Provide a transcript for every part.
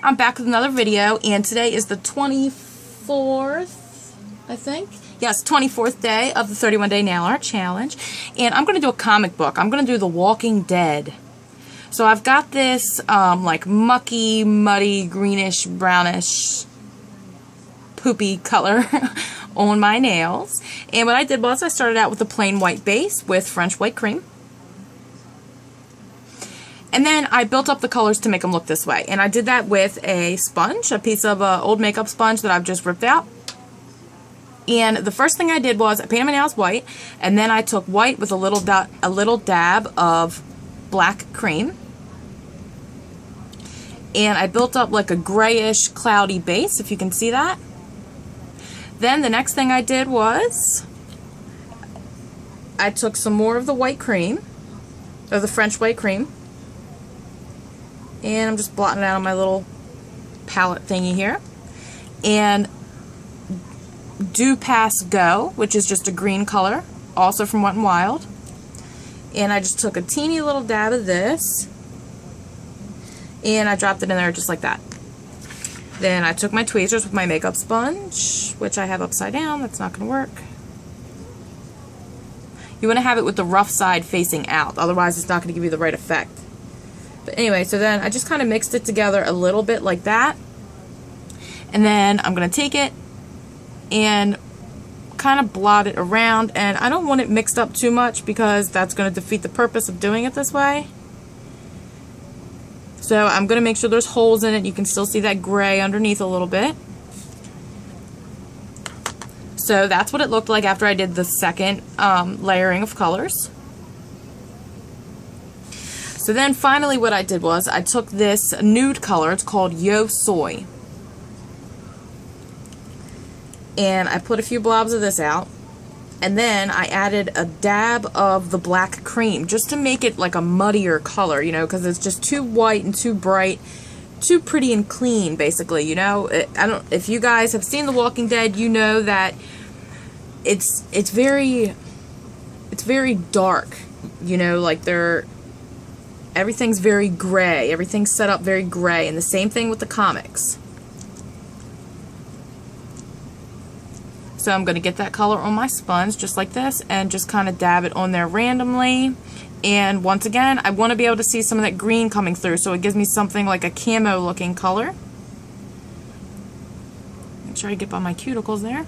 I'm back with another video, and today is the 24th, I think. Yes, 24th day of the 31-day nail art challenge, and I'm going to do a comic book. I'm going to do The Walking Dead. So I've got this like mucky, muddy, greenish, brownish, poopy color on my nails. And what I did was I started out with a plain white base with French white cream. And then I built up the colors to make them look this way. And I did that with a sponge, a piece of old makeup sponge that I've just ripped out. And the first thing I did was I painted my nails white, and then I took white with a little dab of black cream. And I built up like a grayish, cloudy base, if you can see that. Then the next thing I did was I took some more of the white cream, or the French white cream, and I'm just blotting it out on my little palette thingy here. And Do Pass Go, which is just a green color, also from Wet n Wild. And I just took a teeny little dab of this, and I dropped it in there just like that. Then I took my tweezers with my makeup sponge, which I have upside down. That's not going to work. You want to have it with the rough side facing out, otherwise it's not going to give you the right effect. But anyway, so then I just kind of mixed it together a little bit like that. And then I'm going to take it and kind of blot it around. And I don't want it mixed up too much because that's going to defeat the purpose of doing it this way. So I'm going to make sure there's holes in it. You can still see that gray underneath a little bit. So that's what it looked like after I did the second layering of colors. So then finally what I did was I took this nude color, it's called Yo Soy, and I put a few blobs of this out, and then I added a dab of the black cream just to make it like a muddier color, you know, because it's just too white and too bright, too pretty and clean, basically, you know. If you guys have seen The Walking Dead, you know that it's very dark, you know, like everything's very gray. Everything's set up very gray. And the same thing with the comics. So I'm going to get that color on my sponge just like this and just kind of dab it on there randomly. And once again, I want to be able to see some of that green coming through, so it gives me something like a camo looking color. Make sure I get by my cuticles there.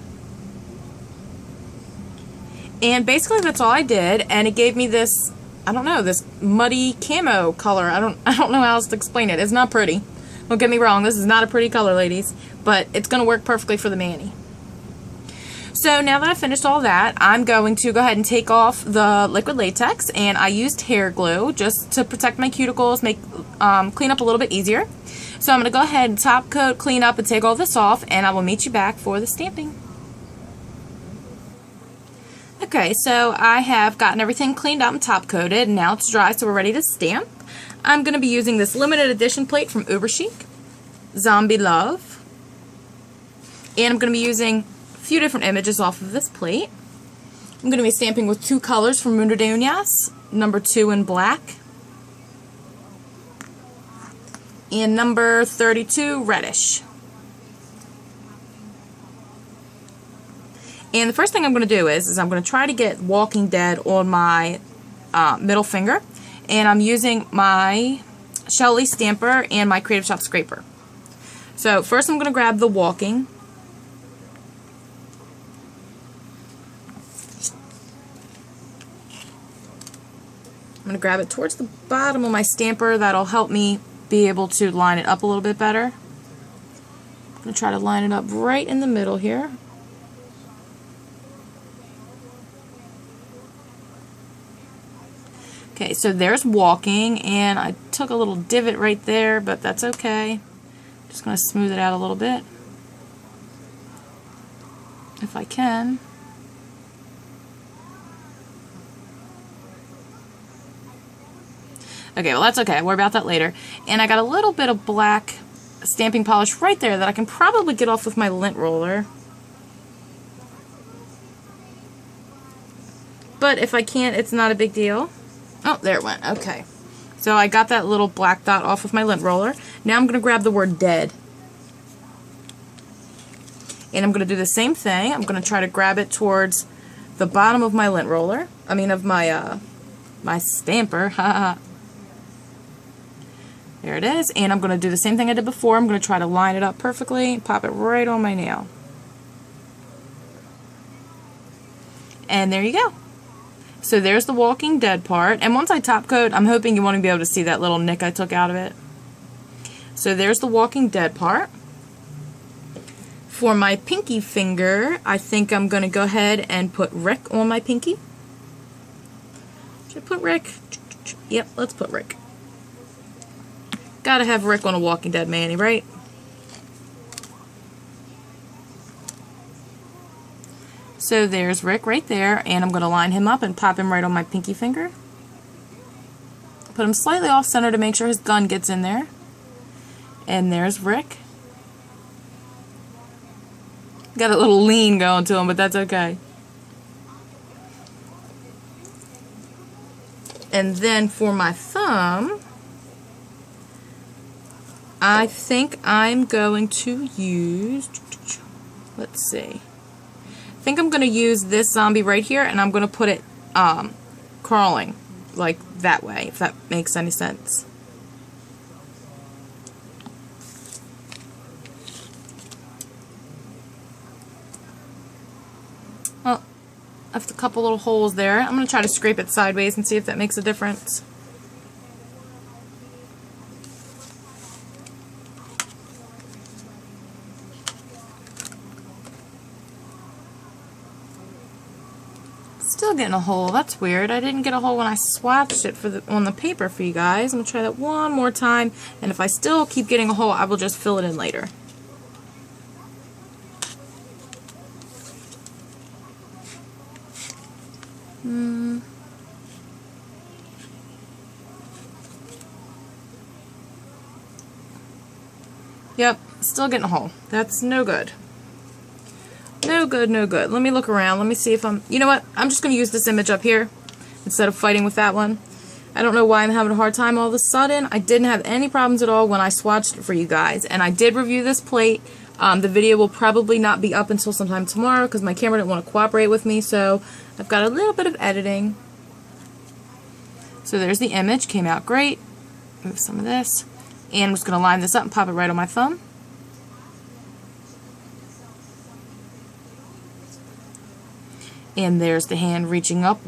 And basically that's all I did, and it gave me this, I don't know, this muddy camo color. I don't know how else to explain it. It's not pretty. Don't get me wrong, this is not a pretty color, ladies, but it's going to work perfectly for the mani. So now that I've finished all that, I'm going to go ahead and take off the liquid latex, and I used hair glue just to protect my cuticles, make clean up a little bit easier. So I'm going to go ahead and top coat, clean up, and take all this off, and I will meet you back for the stamping. Okay, so I have gotten everything cleaned up and top coated, and now it's dry, so we're ready to stamp. I'm going to be using this limited edition plate from Uber Chic, Zombie Love, and I'm going to be using a few different images off of this plate. I'm going to be stamping with two colors from Mundo de Uñas, number 2 in black, and number 32 reddish. And the first thing I'm going to do is I'm going to try to get Walking Dead on my middle finger. And I'm using my Shelly stamper and my Creative Shop scraper. So first I'm going to grab the walking. I'm going to grab it towards the bottom of my stamper. That'll help me be able to line it up a little bit better. I'm going to try to line it up right in the middle here. Okay, so there's walking, and I took a little divot right there, but that's okay. Just going to smooth it out a little bit, if I can. Okay, well that's okay. I'll worry about that later. And I got a little bit of black stamping polish right there that I can probably get off with my lint roller. But if I can't, it's not a big deal. Oh, there it went. Okay. So I got that little black dot off with my lint roller, Now I'm going to grab the word dead. And I'm going to do the same thing. I'm going to try to grab it towards the bottom of my lint roller. I mean of my my stamper. There it is. And I'm going to do the same thing I did before. I'm going to try to line it up perfectly, pop it right on my nail. And there you go. So there's the Walking Dead part. And once I top coat, I'm hoping you won't be able to see that little nick I took out of it. So there's the Walking Dead part. For my pinky finger, I think I'm going to go ahead and put Rick on my pinky. Should I put Rick? Yep, let's put Rick. Gotta have Rick on a Walking Dead Manny, right? So there's Rick right there, and I'm going to line him up and pop him right on my pinky finger. Put him slightly off center to make sure his gun gets in there. And there's Rick. Got a little lean going to him, but that's okay. And then for my thumb, I think I'm going to use, let's see. I think I'm going to use this zombie right here, and I'm going to put it crawling like that way, if that makes any sense. Well, left a couple little holes there. I'm going to try to scrape it sideways and see if that makes a difference. Still getting a hole. That's weird. I didn't get a hole when I swatched it on the paper for you guys. I'm going to try that one more time, and if I still keep getting a hole, I will just fill it in later. Yep, still getting a hole. That's no good. No good, no good. Let me look around. Let me see if I'm... You know what? I'm just going to use this image up here instead of fighting with that one. I don't know why I'm having a hard time all of a sudden. I didn't have any problems at all when I swatched it for you guys. And I did review this plate. The video will probably not be up until sometime tomorrow because my camera didn't want to cooperate with me. So I've got a little bit of editing. So there's the image. Came out great. Move some of this. And I'm just going to line this up and pop it right on my thumb. And there's the hand reaching up.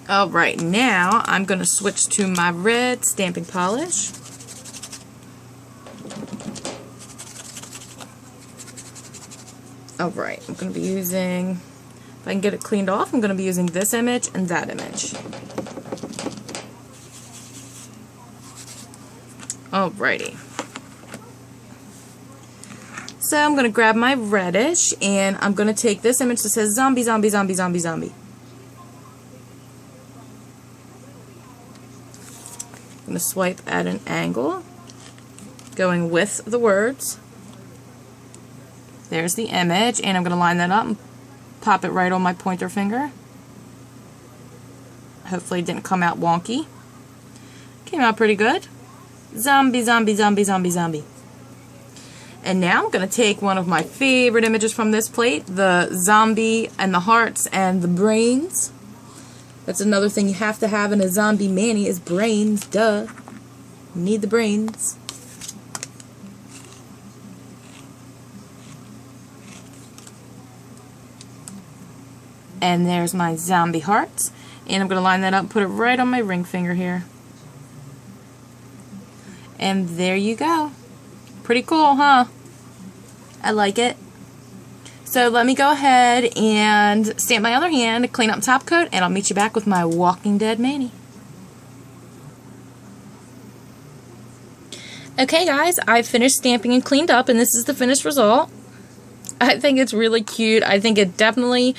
Alright, now I'm going to switch to my red stamping polish. Alright, I'm going to be using, if I can get it cleaned off, I'm going to be using this image and that image. Alrighty. So I'm going to grab my reddish, and I'm going to take this image that says zombie, zombie, zombie, zombie, zombie. I'm going to swipe at an angle, going with the words. There's the image, and I'm going to line that up and pop it right on my pointer finger. Hopefully it didn't come out wonky. Came out pretty good. Zombie, zombie, zombie, zombie, zombie. And now I'm going to take one of my favorite images from this plate, the zombie and the hearts and the brains. That's another thing you have to have in a zombie Manny is brains, duh. You need the brains. And there's my zombie hearts. And I'm going to line that up and put it right on my ring finger here. And there you go. Pretty cool, huh? I like it. So let me go ahead and stamp my other hand, clean up top coat, and I'll meet you back with my Walking Dead Manny. Okay guys, I've finished stamping and cleaned up, and this is the finished result. I think it's really cute. I think it definitely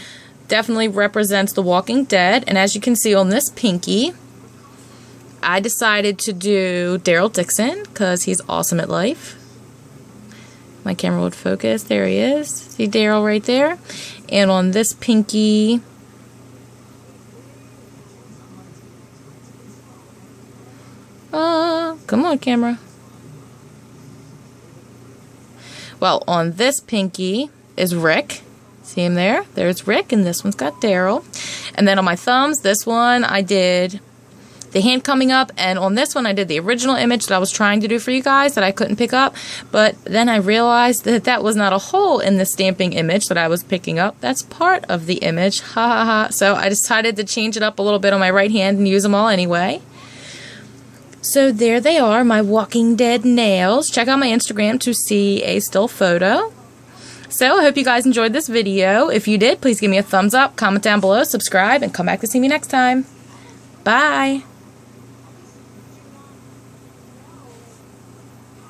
represents The Walking Dead, and as you can see on this pinky, I decided to do Daryl Dixon because he's awesome at life. My camera would focus. There he is. See Daryl right there? And on this pinky, Come on, camera. Well, on this pinky is Rick. See him there? There's Rick, and this one's got Daryl. And then on my thumbs, this one I did the hand coming up, and on this one I did the original image that I was trying to do for you guys that I couldn't pick up, but then I realized that that was not a hole in the stamping image that I was picking up. That's part of the image. Ha ha ha. So I decided to change it up a little bit on my right hand and use them all anyway. So there they are, my Walking Dead nails. Check out my Instagram to see a still photo. So I hope you guys enjoyed this video. If you did, please give me a thumbs up, comment down below, subscribe, and come back to see me next time. Bye.